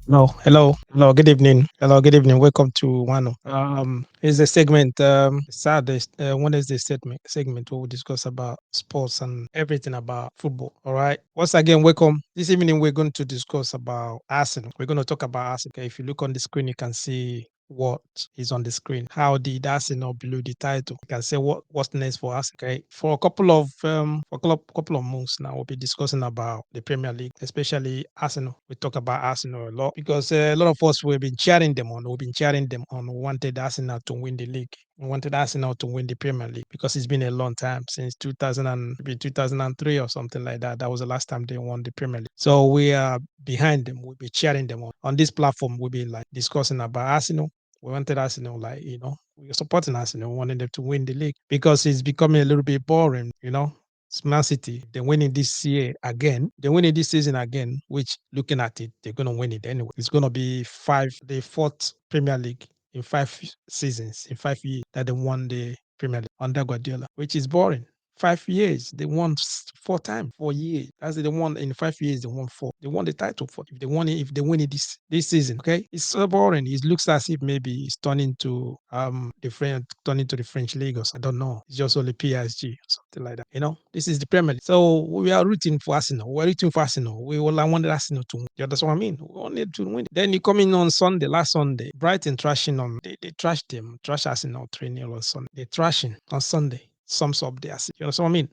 Hello. Good evening. Hello, good evening. Welcome to Wano. Is a segment. Saturday. Wednesday segment where we discuss about sports and everything about football. All right. Once again, welcome. This evening we're going to discuss about Arsenal. We're going to talk about Arsenal. Okay, if you look on the screen, you can see what is on the screen. How did Arsenal blew the title? You can say what's next for us. Okay, for a couple of months now, we'll be discussing about the Premier League, especially Arsenal. We talk about Arsenal a lot because a lot of us we've been cheering them on. We've been cheering them on. We wanted Arsenal to win the league. We wanted Arsenal to win the Premier League because it's been a long time since 2003 or something like that. That was the last time they won the Premier League. So we are behind them. We'll be cheering them on this platform. We'll be like discussing about Arsenal. We wanted Arsenal, we're supporting Arsenal. We wanted them to win the league because it's becoming a little bit boring. It's Man City. They're winning this year again. They're winning this season again, which looking at it, they're going to win it anyway. It's going to be the fourth Premier League in 5 seasons, in 5 years that they won the Premier League under Guardiola, which is boring. 5 years, they won 4 times, 4 years. As they won in 5 years, they won four. They won the title for if they win it this season. Okay, it's so boring. It looks as if maybe it's turning to the French league or something. I don't know. It's just only PSG or something like that. This is the Premier League. So we are rooting for Arsenal. We're rooting for Arsenal. I wanted Arsenal to win. You understand what I mean? We wanted to win. Then you come in on Sunday, last Sunday, Brighton trashing on. They trashed them, trash Arsenal 3-0 on Sunday. They're trashing on Sunday. Sums up the Arsenal. You know what I mean?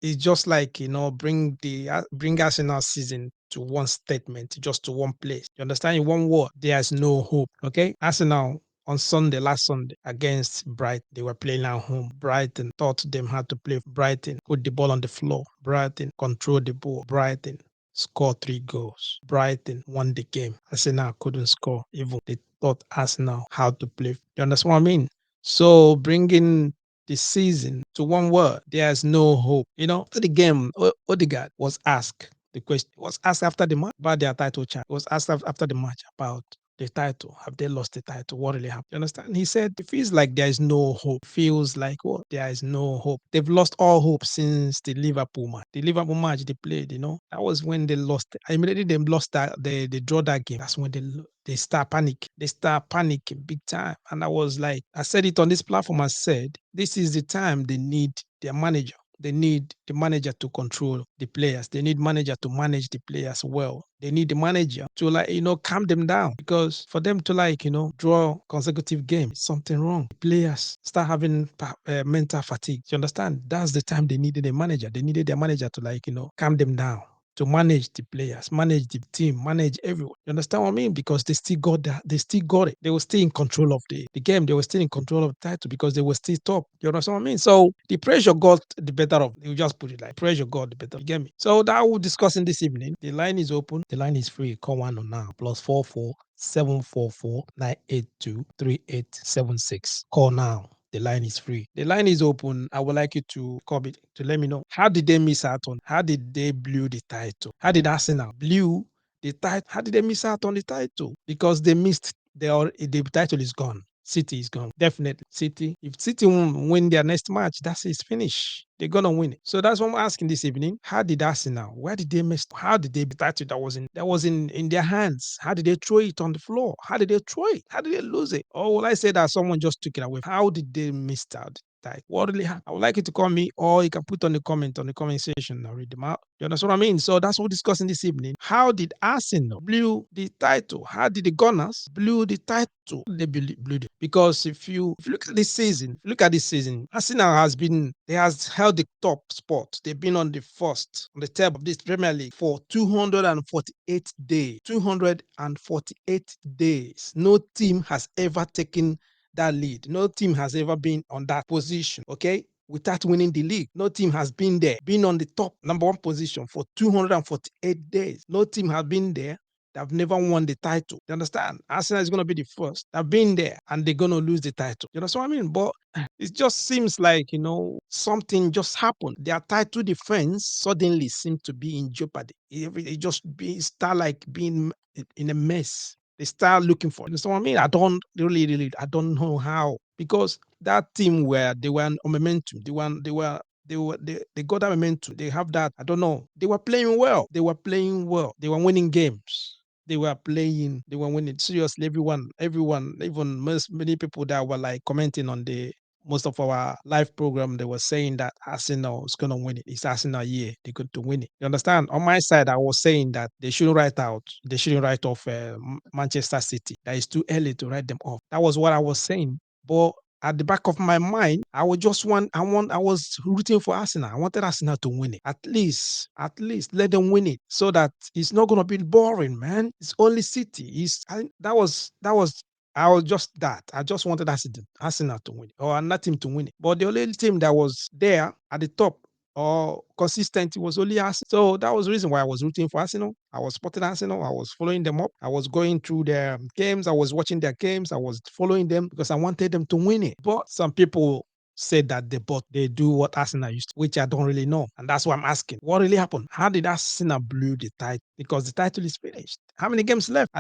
It's just like bring Arsenal season to one statement, just to one place. You understand? In one word, there's no hope. Okay, Arsenal on Sunday, last Sunday, against Brighton. They were playing at home. Brighton taught them how to play. Brighton put the ball on the floor. Brighton controlled the ball. Brighton scored 3 goals. Brighton won the game. Arsenal couldn't score. Even they taught Arsenal how to play. You understand what I mean? So bringing the season to one word, there's no hope. After the game, Odegaard was asked the question. Was asked after the match about their title chance. Was asked after the match about the title. Have they lost the title? What really happened? You understand? He said it feels like there is no hope. Feels like what? There is no hope. They've lost all hope since the Liverpool match. The Liverpool match they played, that was when they lost. Immediately they lost that they draw that game. That's when they start panic. They start panicking big time. And I was like, I said it on this platform. I said, this is the time they need their manager. They need the manager to control the players. They need manager to manage the players well. They need the manager to calm them down, because for them to draw consecutive games, something wrong. Players start having mental fatigue. You understand? That's the time they needed a manager. They needed their manager to calm them down, to manage the players, manage the team, manage everyone. You understand what I mean? Because they still got that. They still got it. They were still in control of the game. They were still in control of the title because they were still top. You understand what I mean? So the pressure got the better of. You just put it like pressure got the better. You get me? So that we're discussing this evening. The line is open. The line is free. Call one on now. +44 744 982 3876. Call now. The line is free. The line is open. I would like you to call it to let me know, how did they miss out on? How did they blew the title? How did Arsenal blew the title? How did they miss out on the title? Because they missed. The title is gone. City is gone. Definitely. City. If City win their next match, that's it's finished. They're gonna win it. So that's what I'm asking this evening. How did Arsenal? Where did they miss? How did they title that was in their hands? How did they throw it on the floor? How did they throw it? How did they lose it? Or will I say that someone just took it away? How did they miss out? What really happened? I would like you to call me, or you can put on the comment section. I'll read them out. You understand what I mean? So that's what we're discussing this evening. How did Arsenal blew the title? How did the Gunners blew the title? They blew it. Because if you look at this season, Arsenal has held the top spot. They've been on the table of this Premier League for 248 days. 248 days. No team has ever taken that lead. No team has ever been on that position, okay? Without winning the league. No team has been there, been on the top number one position for 248 days. No team has been there that have never won the title. You understand? Arsenal is going to be the first. They've been there and they're going to lose the title. You understand what I mean? But it just seems like, something just happened. Their title defense suddenly seemed to be in jeopardy. It just start like being in a mess. They start looking for it. You know what I mean? I don't really, I don't know how, because that team they were on momentum. They got that momentum. They have that. I don't know. They were playing well. They were winning games. They were playing, they were winning. Seriously, everyone, even many people that were like commenting on the most of our live program, they were saying that Arsenal is gonna win it. It's Arsenal year. They're going to win it. You understand? On my side, I was saying that they shouldn't write off Manchester City. That it's too early to write them off. That was what I was saying. But at the back of my mind, I was rooting for Arsenal. I wanted Arsenal to win it. At least let them win it so that it's not gonna be boring, man. It's only City. That was I was just that. I just wanted Arsenal to win it, or another team to win it. But the only team that was there at the top or consistent was only Arsenal. So that was the reason why I was rooting for Arsenal. I was supporting Arsenal. I was following them up. I was going through their games. I was watching their games. I was following them because I wanted them to win it. But some people said that they do what Arsenal used to, which I don't really know. And that's why I'm asking. What really happened? How did Arsenal blew the title? Because the title is finished. How many games left?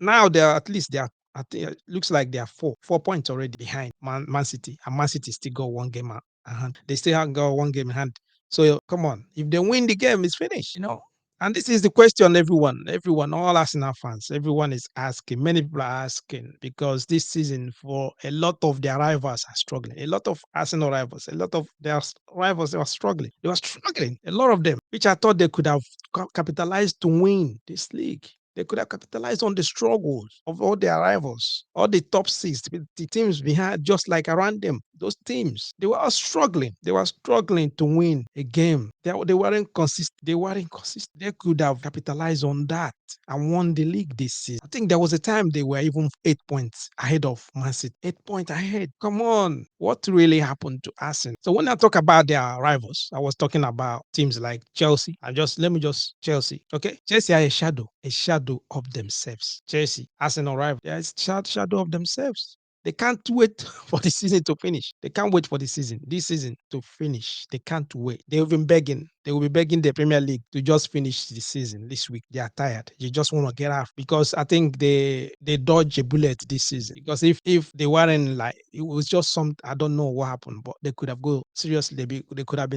Now they're at least they are I think it looks like they are 4 points already behind Man City, and Man City still got one game at hand. They still have got one game in hand. So come on, if they win the game, it's finished. And this is the question everyone, all Arsenal fans, everyone is asking. Many people are asking because this season, for a lot of their rivals are struggling. A lot of Arsenal rivals, a lot of their rivals, they were struggling. They were struggling. A lot of them, which I thought they could have capitalized to win this league. They could have capitalized on the struggles of all their rivals, all the top six, the teams behind, just like around them. Those teams, they were all struggling. They were struggling to win a game. They weren't consistent. They weren't consistent. They could have capitalized on that and won the league this season. I think there was a time they were even 8 points ahead of Man City. 8 points ahead. Come on. What really happened to Arsenal? So when I talk about their rivals, I was talking about teams like Chelsea. Let me just Chelsea. Okay. Chelsea are a shadow of themselves. Chelsea, Arsenal rival, they are a shadow of themselves. They can't wait for the season to finish. They can't wait for this season to finish. They can't wait. They've been begging. They will be begging the Premier League to just finish the season this week. They are tired. You just want to get off because I think they dodge a bullet this season. Because if they weren't like it was just some I don't know what happened, but they could have go seriously. They could have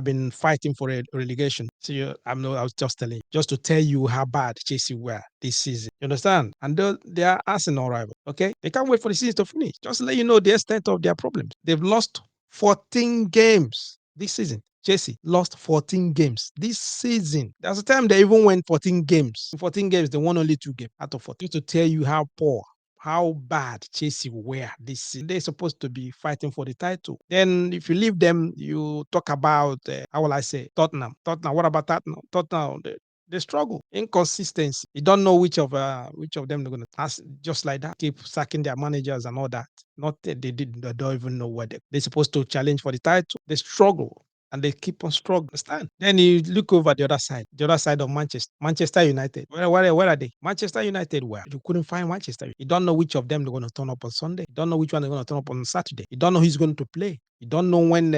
been fighting for a relegation. So I was just telling you, just to tell you how bad Chelsea were this season. You understand? And they are Arsenal rival. Okay, they can't wait for the season to finish. Just to let you know the extent of their problems. They've lost 14 games this season. Chelsea lost 14 games this season. There's a time they even went 14 games. In 14 games, they won only 2 games out of 14. To tell you how poor, how bad Chelsea were this season. They're supposed to be fighting for the title. Then if you leave them, you talk about, how will I say, Tottenham. What about Tottenham? Tottenham, they struggle. Inconsistency. You don't know which of them they're gonna ask, just like that. Keep sacking their managers and all that. Not that they don't even know what they're supposed to challenge for the title. They struggle. And they keep on struggling. Understand? Then you look over the other side of Manchester United. Where are they? Manchester United, where? You couldn't find Manchester. You don't know which of them they're going to turn up on Sunday. You don't know which one they're going to turn up on Saturday. You don't know who's going to play. You don't know when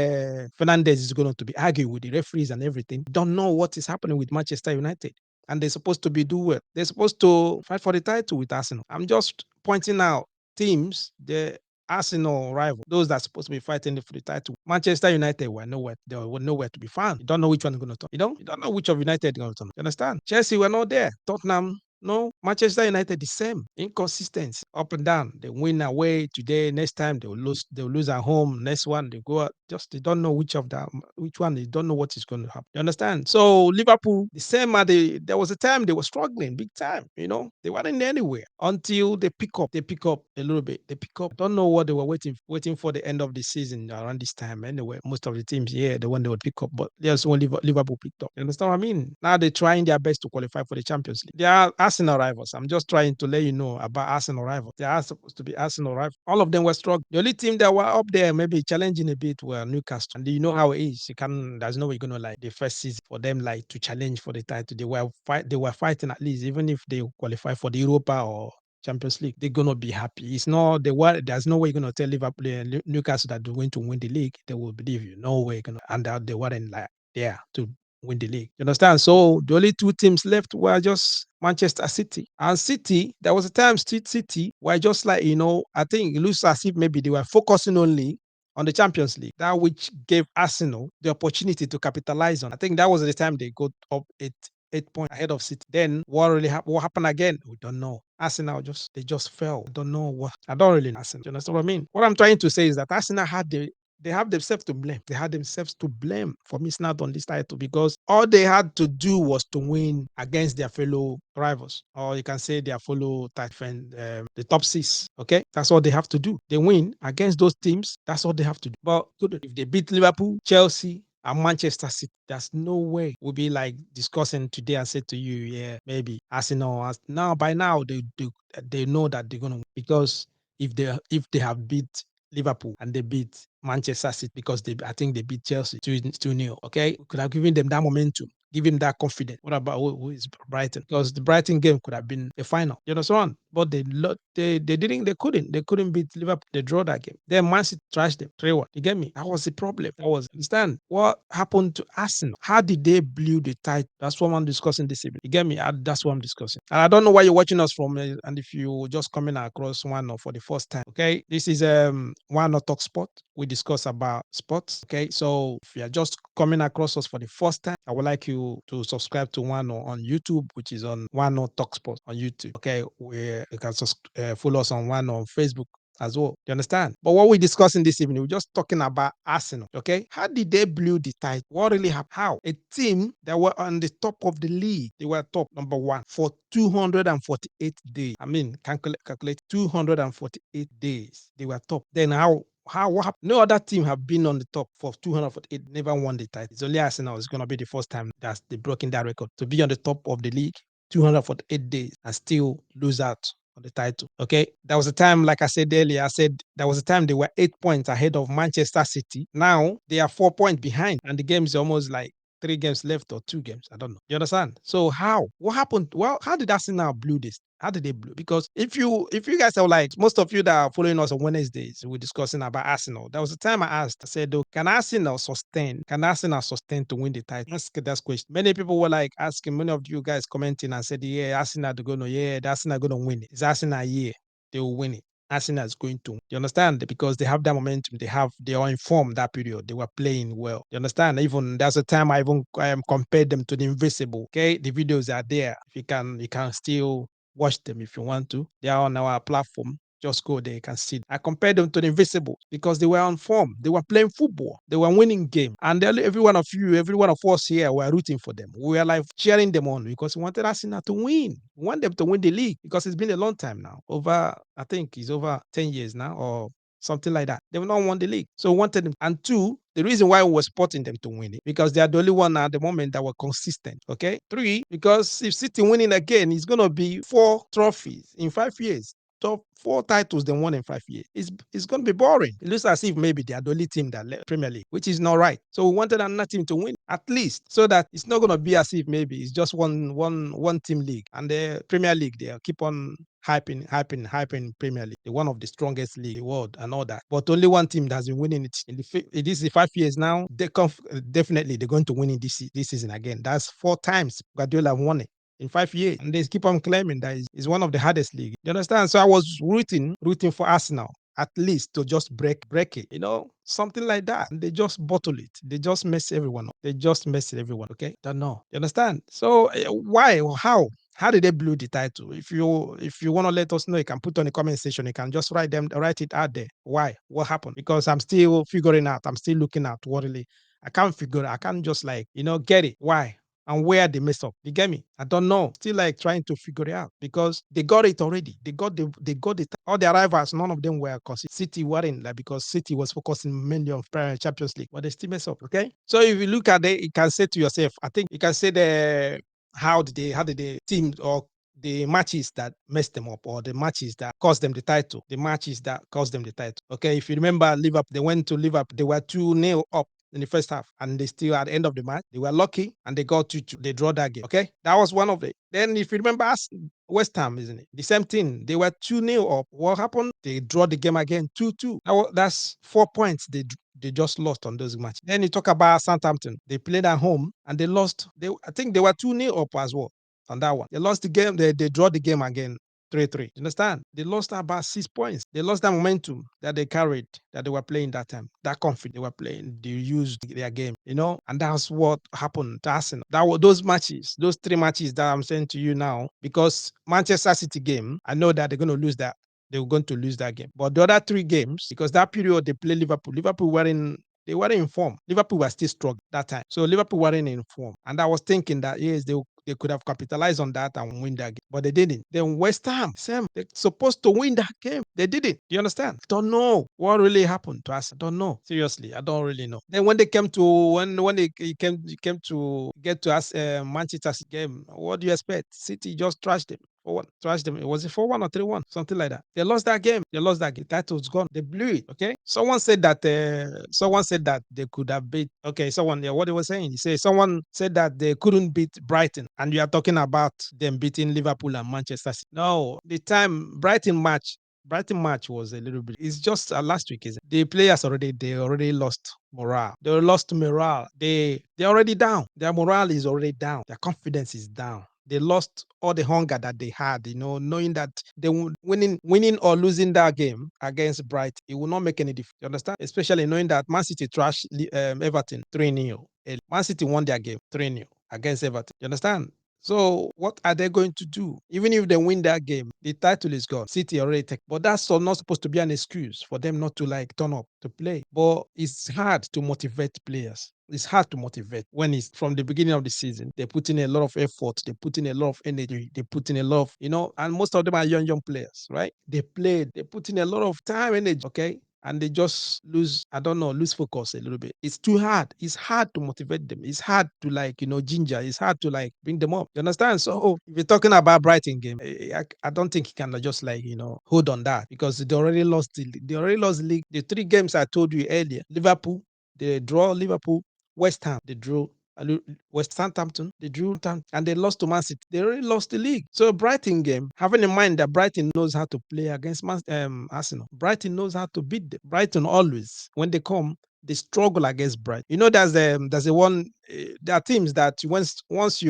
Fernandez is going to be arguing with the referees and everything. You don't know what is happening with Manchester United. And they're supposed to be do well. They're supposed to fight for the title with Arsenal. I'm just pointing out teams, the Arsenal rival, those that are supposed to be fighting for the title. Manchester United were nowhere. They were nowhere to be found. You don't know which one is going to turn. You don't know which of United is going to turn. You understand? Chelsea were not there. Tottenham, no. Manchester United the same. Inconsistency. Up and down. They win away today. Next time they will lose. They will lose at home. Next one they go out. Just they don't know which one. They don't know what is going to happen. You understand? So Liverpool, the same. There was a time they were struggling big time. They weren't anywhere until they pick up. They pick up a little bit. They pick up. Don't know what they were waiting for the end of the season around this time. Anyway, most of the teams, yeah, the one they would pick up, but there's only Liverpool picked up. You understand what I mean? Now they're trying their best to qualify for the Champions League. They are Arsenal rivals. I'm just trying to let you know about Arsenal rivals. They are supposed to be Arsenal rivals. All of them were struggling. The only team that were up there, maybe challenging a bit, were Newcastle. And you know how it is. There's no way you're gonna like the first season for them like to challenge for the title. They were fighting at least, even if they qualify for the Europa or Champions League, they're gonna be happy. It's not there's no way you're gonna tell Liverpool and Newcastle that they're going to win the league. They will believe you. No way gonna and that they weren't like there to win the league. You understand? So the only 2 teams left were just Manchester City. And City, there was a time City were just like, I think it looks as if maybe they were focusing only on the Champions League, that which gave Arsenal the opportunity to capitalize on. I think that was the time they got up 8 points ahead of City. Then what really what happened again? We don't know. Arsenal just fell. I don't know what. I don't really know Arsenal. You understand what I mean? What I'm trying to say is that Arsenal they have themselves to blame. They had themselves to blame for missing out on this title because all they had to do was to win against their fellow rivals, or you can say their fellow friend, the top six. Okay, that's all they have to do. They win against those teams. That's all they have to do. But if they beat Liverpool, Chelsea, and Manchester City, there's no way we'll be like discussing today and say to you, yeah, maybe Arsenal. Now by now they know that they're gonna win because if they have beat Liverpool and they beat Manchester City because I think they beat Chelsea 2-0. Okay, we could have given them that momentum, give him that confidence. What about who is Brighton? Because the Brighton game could have been a final. You know so on. But they couldn't beat Liverpool. They draw that game. Then Man City trashed them 3-1. You get me? That was the problem. Understand what happened to Arsenal? How did they blew the title? That's what I'm discussing this evening. You get me? That's what I'm discussing. And I don't know why you're watching us from, and if you just coming across one or for the first time, okay, this is One Not Talk Sport. We discuss about sports. Okay, so if you are just coming across us for the first time, I would like you to subscribe to One on YouTube, which is on One Not Talk Sport on YouTube. Okay, you can follow us on One on Facebook as well. You understand? But what we're discussing this evening, we're just talking about Arsenal. Okay, how did they blew the title? What really happened? How a team that were on the top of the league, they were top number one for 248 days. I mean, calculate 248 days. They were top. Then what happened? No other team have been on the top for 248, never won the title. It's only Arsenal is going to be the first time that they broken that record to be on the top of the league 248 days and still lose out on the title. Okay, that was the time, like I said earlier, that was the time they were 8 points ahead of Manchester City. Now they are 4 points behind, and the game is almost like 3 games left or 2 games. I don't know. You understand? So what happened? Well, how did Arsenal blew this? How did they blow? Because if you guys are like, most of you that are following us on Wednesdays, we're discussing about Arsenal. That was the time I asked. I said, oh, can Arsenal sustain? Can Arsenal sustain to win the title? Ask that question. Many people were like asking, many of you guys commenting and said, yeah, Arsenal are going to, yeah, Arsenal going to win it. It's Arsenal here. They will win it. Arsenal is going to. You understand? Because they have that momentum. They are informed that period. They were playing well. You understand? Even there's a time I compared them to the Invisible. Okay, the videos are there. If you can still watch them if you want to. They are on our platform. Just go there, you can see. I compared them to the Invisible because they were on form. They were playing football. They were winning game. And every one of you, every one of us here were rooting for them. We were like cheering them on because we wanted Arsenal to win. We want them to win the league because it's been a long time now. I think it's over 10 years now or something like that. They've not won the league. So we wanted them. And two, the reason why we were supporting them to win it, because they are the only one at the moment that were consistent. Okay. Three, because if City winning again, it's going to be 4 trophies in 5 years. Top 4 titles they won in 5 years. It's going to be boring. It looks as if maybe they are the only team that left Premier League, which is not right. So we wanted another team to win at least, so that it's not going to be as if maybe it's just one team league and the Premier League they keep on hyping Premier League, one of the strongest league in the world and all that. But only one team that has been winning it it is the 5 years now. Definitely they're going to win it this season again. That's 4 times Guardiola won it in 5 years, and they keep on claiming that it's one of the hardest leagues. You understand? So I was rooting for Arsenal at least to just break it, something like that. And they just bottle it. They just mess everyone up. They just mess everyone. Okay, don't know. You understand? So why? How did they blow the title? If you want to let us know, you can put on the comment section. You can just write it out there. Why? What happened? Because I'm still figuring out. I'm still looking at what really. I can't figure it. I can't just get it. Why? And where they mess up. You get me? I don't know. Still like trying to figure it out because they got it already. They got it. All the rivals, none of them were consistent. City weren't, because City was focusing mainly on Champions League, but they still mess up. Okay. So if you look at it, you can say to yourself, I think you can say how did the team or the matches that messed them up or the matches that cost them the title. Okay. If you remember Liverpool, they went to Liverpool, they were 2-0 up in the first half, and they still at the end of the match they were lucky and they got 2-2. They draw that game. Okay, that was one of it. Then if you remember us, West Ham, isn't it? The same thing. They were 2-0 up. What happened? They draw the game again 2-2. That's 4 points they just lost on those matches. Then you talk about Southampton. They played at home and they lost. I think they were 2-0 up as well on that one. They lost the game. They draw the game again 3-3. You understand? They lost about 6 points. They lost that momentum that they carried, that they were playing that time. That confidence they were playing. They used their game, and that's what happened to Arsenal. That were those matches, those 3 matches that I'm saying to you now, because Manchester City game, I know that they're going to lose that. They were going to lose that game. But the other 3 games, because that period they played Liverpool, Liverpool were in they weren't in form. Liverpool were still struggling that time. So Liverpool weren't in form. And I was thinking that, yes, they could have capitalized on that and win that game. But they didn't. Then West Ham, same. They're supposed to win that game. They didn't. Do you understand? Don't know what really happened to us. I don't know. Seriously, I don't really know. Then when they came to when came to get to us Manchester City game, what do you expect? City just trashed them. 4-1. Trashed them. Was it 4-1 or 3-1? Something like that. They lost that game. They lost that game. The title's gone. They blew it. Okay. Someone said that they could have beat. Okay, someone, yeah, what they were saying. He said someone said that they couldn't beat Brighton, and you are talking about them beating Liverpool and Manchester City. No, the time Brighton match was a little bit. It's just last week, is it? The players they already lost morale. They lost morale. They're already down. Their morale is already down. Their confidence is down. They lost all the hunger that they had, knowing that they winning or losing that game against Bright, it will not make any difference. You understand? Especially knowing that Man City trashed Everton 3-0. Man City won their game 3-0 against Everton. You understand? So what are they going to do? Even if they win that game, the title is gone. City already take, but that's not supposed to be an excuse for them not to turn up to play. But it's hard to motivate players. It's hard to motivate when it's from the beginning of the season. They put in a lot of effort. They put in a lot of energy. They put in a lot of, and most of them are young players, right? They played. They put in a lot of time, energy, okay? And they just lose focus a little bit. It's too hard. It's hard to motivate them. It's hard to ginger. It's hard to bring them up. You understand? So if you're talking about Brighton game, I don't think he can just hold on that, because they already lost the league. The 3 games I told you earlier, Liverpool, they draw Liverpool, West Ham, they drew West Southampton, they drew and they lost to Man City. They already lost the league. So Brighton game, having in mind that Brighton knows how to play against Arsenal. Brighton knows how to beat them. Brighton always, when they come, they struggle against Brighton. There's a one. There are teams that once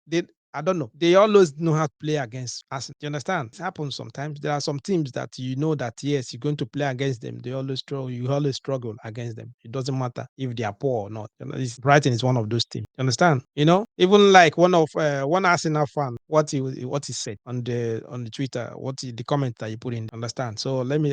they I don't know. They always know how to play against Arsenal. Do you understand? It happens sometimes. There are some teams that that, yes, you're going to play against them. They always struggle. You always struggle against them. It doesn't matter if they are poor or not. Brighton is one of those teams. You understand? Even like one Arsenal fan, what he said on the Twitter, the comment that he put in. Understand? So let me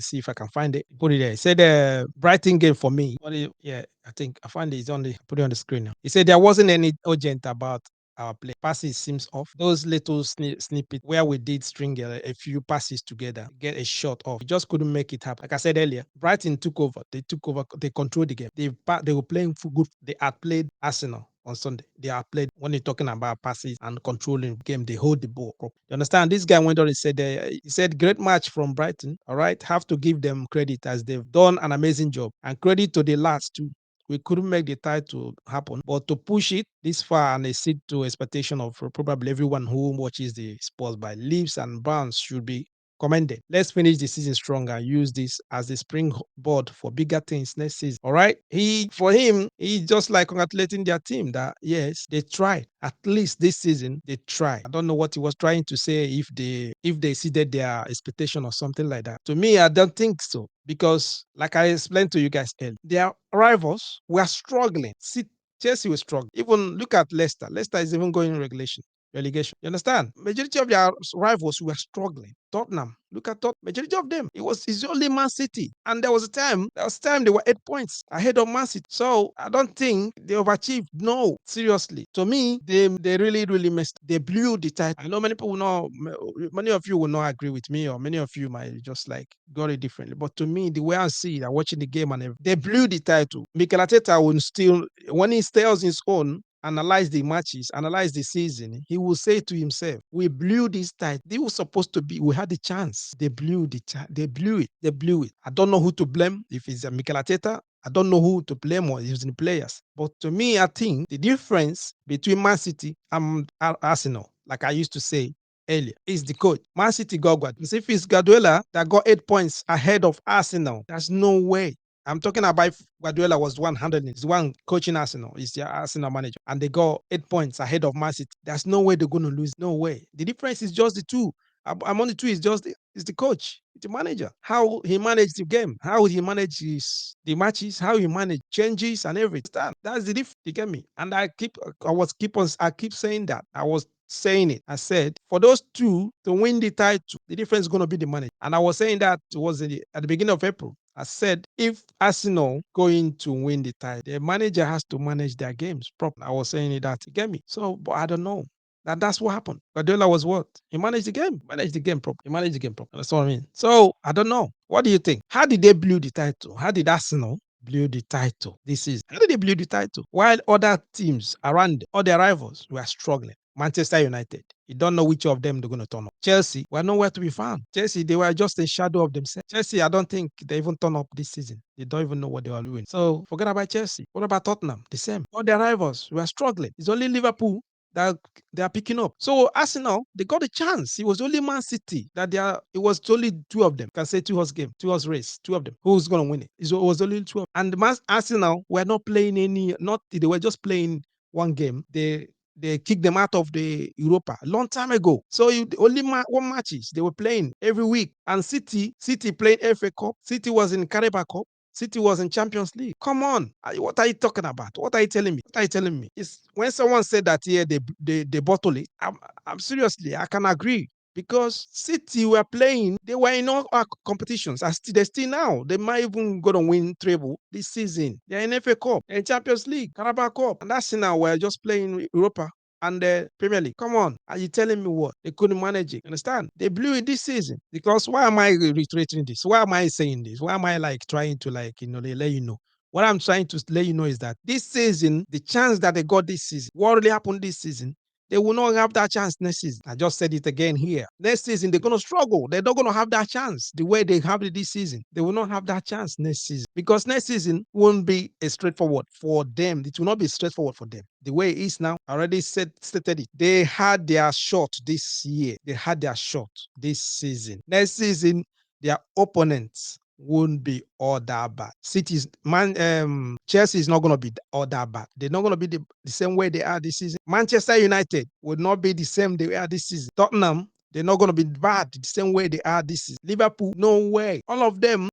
see if I can find it. Put it there. He said Brighton game for me. Yeah, I think I find it. It's put it on the screen now. He said there wasn't any urgent about our play. Passes seems off. Those little snippets where we did string a few passes together, get a shot off. We just couldn't make it happen. Like I said earlier, Brighton took over. They took over. They controlled the game. They were playing for good. They outplayed Arsenal on Sunday. They outplayed when you're talking about passes and controlling the game. They hold the ball. You understand? This guy went on and said, great match from Brighton. All right. Have to give them credit as they've done an amazing job. And credit to the lads too. We couldn't make the title happen, but to push it this far and exceed to expectation of probably everyone who watches the sports by leaves and bounds should be commended. Let's finish the season strong and use this as the springboard for bigger things next season. All right. For him, he just congratulating their team that yes, they tried. At least this season, they tried. I don't know what he was trying to say, if they exceeded their expectation or something like that. To me, I don't think so. Because, like I explained to you guys earlier, their rivals were struggling. See, Chelsea was struggling. Even look at Leicester. Leicester is even going in relegation. You understand? Majority of their rivals were struggling. Tottenham. Look at Tottenham. Majority of them. It's only Man City. And there was a time they were 8 points ahead of Man City. So I don't think they overachieved. No, seriously. To me, they really, really messed. They blew the title. I know many of you will not agree with me, or many of you might just got it differently. But to me, the way I see it, watching the game and everything, they blew the title. Mikel Arteta will still, when he stays his own, analyze the matches, analyze the season, he will say to himself, we blew this title. They were supposed to be, we had the chance. They blew they blew it. They blew it. I don't know who to blame, if it's Mikel Arteta. I don't know who to blame or using players. But to me, I think the difference between Man City and Arsenal, like I used to say earlier, is the coach. Man City got Guardiola. If it's Guardiola that got 8 points ahead of Arsenal, there's no way. I'm talking about if Guardiola was 100, is one coaching Arsenal, is the Arsenal manager, and they got 8 points ahead of Man City. There's no way they're going to lose. No way. The difference is just the two. Among the two is the coach, the manager. How he managed the game, how he manages the matches, how he managed changes and everything. That's the difference. You get me? And I keep saying that. I was saying it. I said for those two to win the title, the difference is going to be the manager. And I was saying that was at the beginning of April. I said if Arsenal going to win the title, the manager has to manage their games properly. I was saying that. You get me? So, but I don't know. That's what happened. Guardiola was what? He managed the game properly. He managed the game properly. That's what I mean. So I don't know. What do you think? How did they blew the title? How did Arsenal blew the title this is? How did they blew the title? While other teams around, all their rivals, were struggling. Manchester United, you don't know which of them they're going to turn up. Chelsea were nowhere to be found. Chelsea, they were just a shadow of themselves. Chelsea, I don't think they even turn up this season. They don't even know what they are doing. So forget about Chelsea. What about Tottenham? The same. All their rivals were struggling. It's only Liverpool that they are picking up. So Arsenal, they got a chance. It was only Man City that it was only two of them. Can say 2 horse game, 2 horse race, two of them. Who's gonna win it? It was only two of them. And Arsenal were not playing they were just playing one game. They kicked them out of the Europa a long time ago. So only one matches they were playing every week. And City playing FA Cup. City was in Carabao Cup. City was in Champions League. Come on. What are you talking about? What are you telling me? What are you telling me? It's when someone said that here they bottle it. I'm seriously, I can agree. Because City were playing, they were in all our competitions. They're still now. They might even go to win treble this season. They're in FA Cup, they're in Champions League, Carabao Cup. And that's now we're just playing Europa and the Premier League. Come on, are you telling me what? They couldn't manage it. Understand? They blew it this season. Because why am I reiterating this? Why am I saying this? Why am I trying to let you know? What I'm trying to let you know is that this season, the chance that they got this season, what really happened this season, they will not have that chance next season. I just said it again here. Next season, they're going to struggle. They're not going to have that chance the way they have it this season. They will not have that chance next season because next season won't be a straightforward for them. It will not be straightforward for them. The way it is now, I already stated it. They had their shot this year. They had their shot this season. Next season, their opponents won't be all that bad. Chelsea is not going to be all that bad. They're not going to be the same way they are this season. Manchester United will not be the same they are this season. Tottenham, they're not going to be bad the same way they are this season. Liverpool, no way. All of them,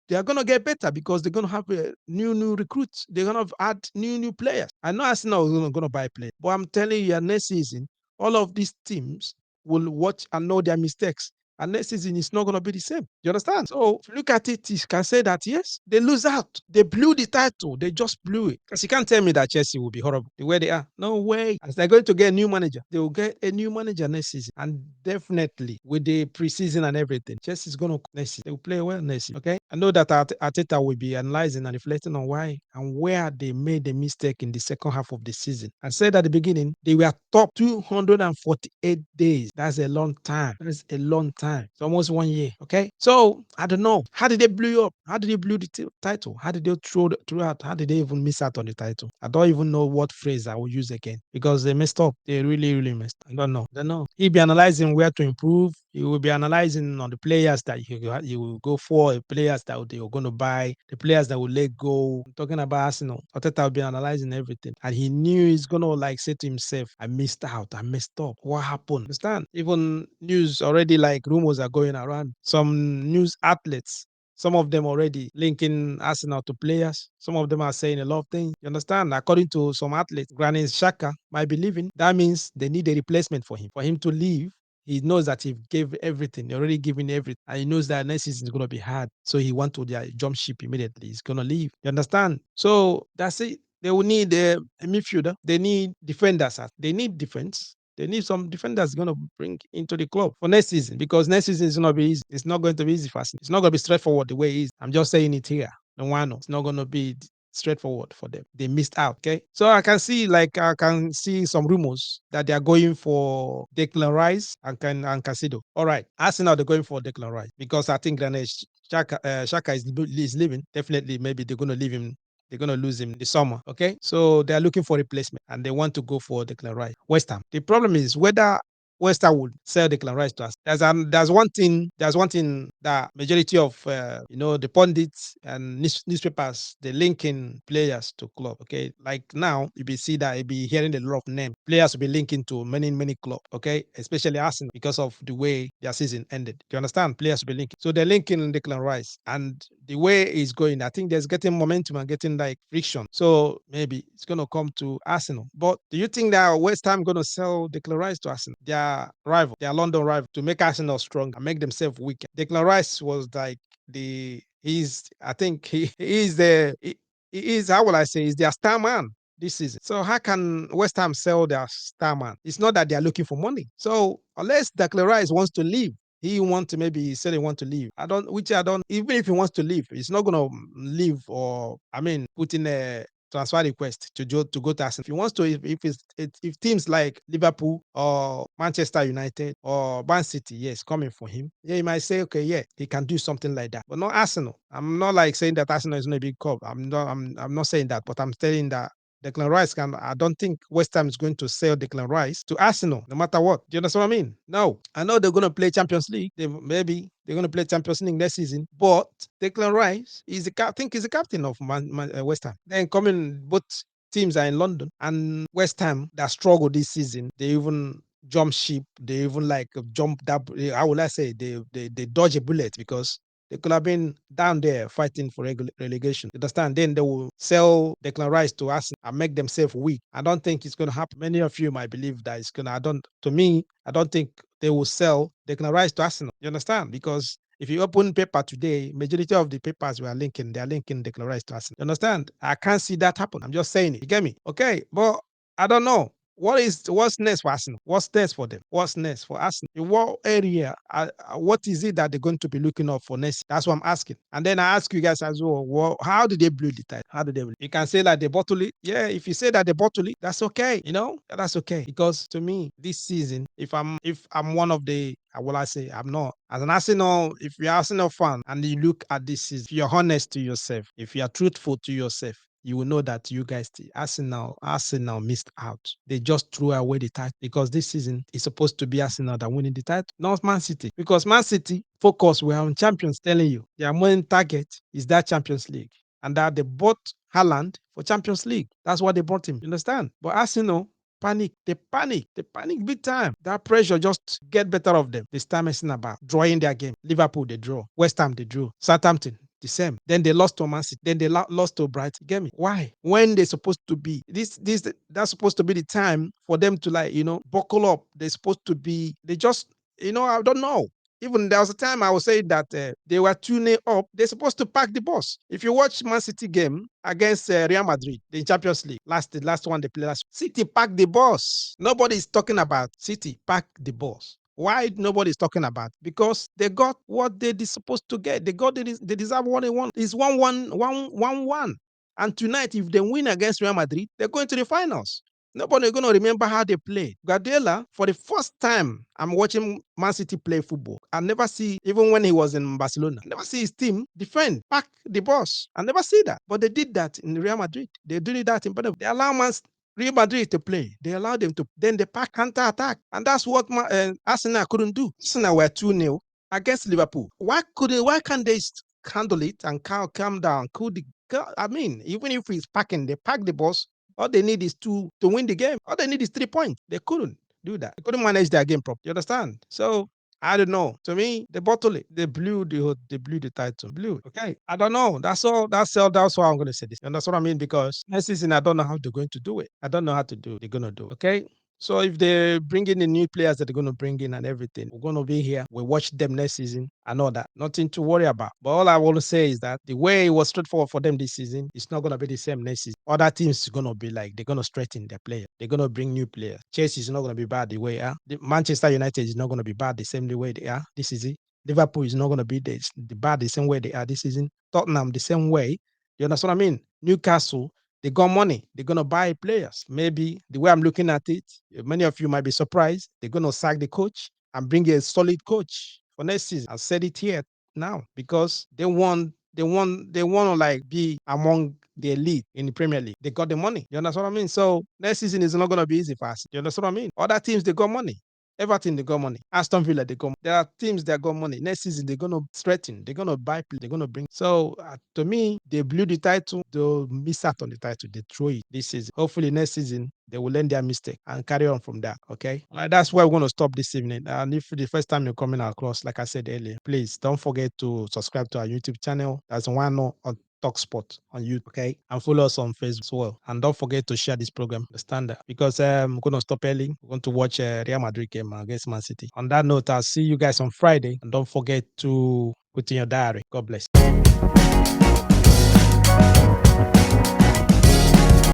they are going to get better because they're going to have new recruits. They're going to add new players. I know Arsenal is going to buy players, but I'm telling you, next season, all of these teams will watch and know their mistakes. And next season, it's not going to be the same. You understand? So, if you look at it, you can say that, yes, they lose out. They blew the title. They just blew it. Because you can't tell me that Chelsea will be horrible the way they are. No way. As they're going to get a new manager, they will get a new manager next season. And definitely, with the preseason and everything, Chelsea is going to next season. They will play well next season. Okay? I know that Arteta will be analyzing and reflecting on why and where they made a mistake in the second half of the season. I said at the beginning, they were top 248 days. That's a long time. That's a long time. It's almost 1 year. Okay. So I don't know. How did they blow you up? How did they blow the title? How did they throw out? How did they even miss out on the title? I don't even know what phrase I will use again because they messed up. They really messed up. I don't know. He'll be analyzing where to improve. He will be analyzing on the players that you will go for, the players that they are going to buy, the players that will let go. I'm talking about Arsenal. Arteta will be analyzing everything. And he knew he's going to say to himself, I missed out. I messed up. What happened? Understand? Even news already rumors are going around. Some news outlets, some of them already linking Arsenal to players. Some of them are saying a lot of things. You understand? According to some outlets, Granit Xhaka might be leaving. That means they need a replacement for him. For him to leave, he knows that he gave everything, already given everything, and he knows that next season is going to be hard. So he wants to jump ship immediately. He's going to leave. You understand? So that's it. They will need a midfielder. They need defenders. They need defense. They need some defenders going to bring into the club for next season because next season is going to be easy. It's not going to be easy for us. It's not going to be straightforward the way it is. I'm just saying it here. No one knows. It's not going to be straightforward for them. They missed out. Okay. So I can see some rumors that they are going for Declan Rice and Casido. All right. Arsenal, they're going for Declan Rice because I think Granit Xhaka is leaving. Definitely, maybe they're going to leave him. They're going to lose him this summer. Okay. So they're looking for replacement and they want to go for Declan Rice. West Ham. The problem is whether West Ham would sell Declan Rice to us. There's one thing that majority of the pundits and newspapers they linking players to club. Okay, like now you be see that you be hearing a lot of names. Players will be linking to many club. Okay, especially Arsenal because of the way their season ended. Do you understand? Players will be linking. So they're linking Declan Rice, and the way it's going, I think there's getting momentum and getting like friction. So maybe it's gonna come to Arsenal. But do you think that West Ham gonna sell Declan Rice to Arsenal, their rival, their London rival, to make Arsenal strong and make themselves weaker? Declan Rice was like I think he is he is, how will I say, he's their star man this season. So how can West Ham sell their star man? It's not that they are looking for money. So unless Declan Rice wants to leave, he want to maybe he said he want to leave. I don't. Even if he wants to leave, he's not gonna leave, or I mean, put in a transfer request to go to Arsenal. If he wants to, if teams like Liverpool or Manchester United or Man City, yes, coming for him, yeah, you might say, okay, yeah, he can do something like that, but not Arsenal. I'm not like saying that Arsenal is not a big club. I'm not saying that, but I'm saying that Declan Rice can. I don't think West Ham is going to sell Declan Rice to Arsenal, no matter what. Do you understand what I mean? No. I know they're going to play Champions League. Maybe they're going to play Champions League next season. But Declan Rice is I think he's the captain of West Ham. Then coming, both teams are in London, and West Ham that struggled this season. They even jump ship. They even like jump that. How will I say? They dodge a bullet because they could have been down there fighting for relegation. You understand? Then they will sell Declan Rice to Arsenal and make themselves weak. I don't think it's going to happen. Many of you might believe that it's going to. To me, I don't think they will sell Declan Rice to Arsenal. You understand? Because if you open paper today, majority of the papers they're linking Declan Rice to Arsenal. You understand? I can't see that happen. I'm just saying it. You get me? Okay, but I don't know. What's next for Arsenal? What's next for them? What's next for Arsenal? In what area? What is it that they're going to be looking up for next? That's what I'm asking. And then I ask you guys as well, how did they blew the title? How did they blew? You can say that they bottle it. Yeah, if you say that they bottle it, that's okay. That's okay. Because to me, this season, if I'm one of the will I say I'm not. As an Arsenal, if you're Arsenal fan and you look at this season, if you're honest to yourself, if you're truthful to yourself, you will know that you guys, Arsenal missed out. They just threw away the title because this season is supposed to be Arsenal that winning the title, not Man City. Because Man City focus were on champions, telling you their main target is that Champions League, and that they bought Haaland for Champions League. That's why they bought him. You understand? But Arsenal they panic big time. That pressure just get better of them. They start messing about, drawing their game. Liverpool, they draw. West Ham, they drew. Southampton, the same. Then they lost to Man City. Then they lost to Brighton. Get me? Why? When they're supposed to be that's supposed to be the time for them to buckle up. They're supposed to be. They just I don't know. Even there was a time I was saying that they were 2-0 up. They're supposed to pack the bus. If you watch Man City game against Real Madrid, the Champions League, the last one they played last, City packed the bus. Nobody is talking about City pack the bus. Why nobody is talking about? Because they got what they supposed to get. They deserve what they want. It's 1-1. And tonight, if they win against Real Madrid, they're going to the finals. Nobody going to remember how they play. Guardiola, for the first time, I'm watching Man City play football. I never see, even when he was in Barcelona, I never see his team defend, pack the boss. I never see that. But they did that in Real Madrid. They did that in Bernabeu. They allow Real Madrid to play. They allowed them to, then they pack counter-attack. And that's what Arsenal couldn't do. Arsenal were 2-0 against Liverpool. Why can't they handle it and calm down? I mean, even if he's packing, they pack the boss. All they need is to win the game. All they need is 3 points. They couldn't do that. They couldn't manage their game properly. You understand? So I don't know. To me, they bottle it. They blew the title. Blew. Okay. I don't know. That's all. That's why I'm gonna say this. And that's what I mean, because next season I don't know how they're going to do it. I don't know how to do it. They're gonna do it. Okay. So if they bring in the new players that they're going to bring in and everything, we're going to be here. We watch them next season. I know that. Nothing to worry about. But all I want to say is that the way it was straightforward for them this season, it's not going to be the same next season. Other teams are going to be like, they're going to strengthen their players. They're going to bring new players. Chelsea is not going to be bad the way they are. Manchester United is not going to be bad the same way they are this season. Liverpool is not going to be bad the same way they are this season. Tottenham the same way. You understand what I mean? Newcastle, they got money. They're going to buy players. Maybe the way I'm looking at it, many of you might be surprised. They're going to sack the coach and bring a solid coach for next season. I said it here now because they want to like be among the elite in the Premier League. They got the money. You understand what I mean? So next season is not going to be easy for us. You understand what I mean? Other teams, they got money. Everton, they got money. Aston Villa, they got money. There are teams that got money. Next season, they're going to threaten. They're going to buy, they're going to bring. So, to me, they blew the title. They'll miss out on the title. They throw it this season. Hopefully, next season, they will learn their mistake and carry on from that. Okay. That's where we're going to stop this evening. And if the first time you're coming across, like I said earlier, please don't forget to subscribe to our YouTube channel. That's one on TalkSport on YouTube, okay? And follow us on Facebook as well. And don't forget to share this program, the standard, because we're going to stop early. We're going to watch Real Madrid game against Man City. On that note, I'll see you guys on Friday. And don't forget to put in your diary. God bless.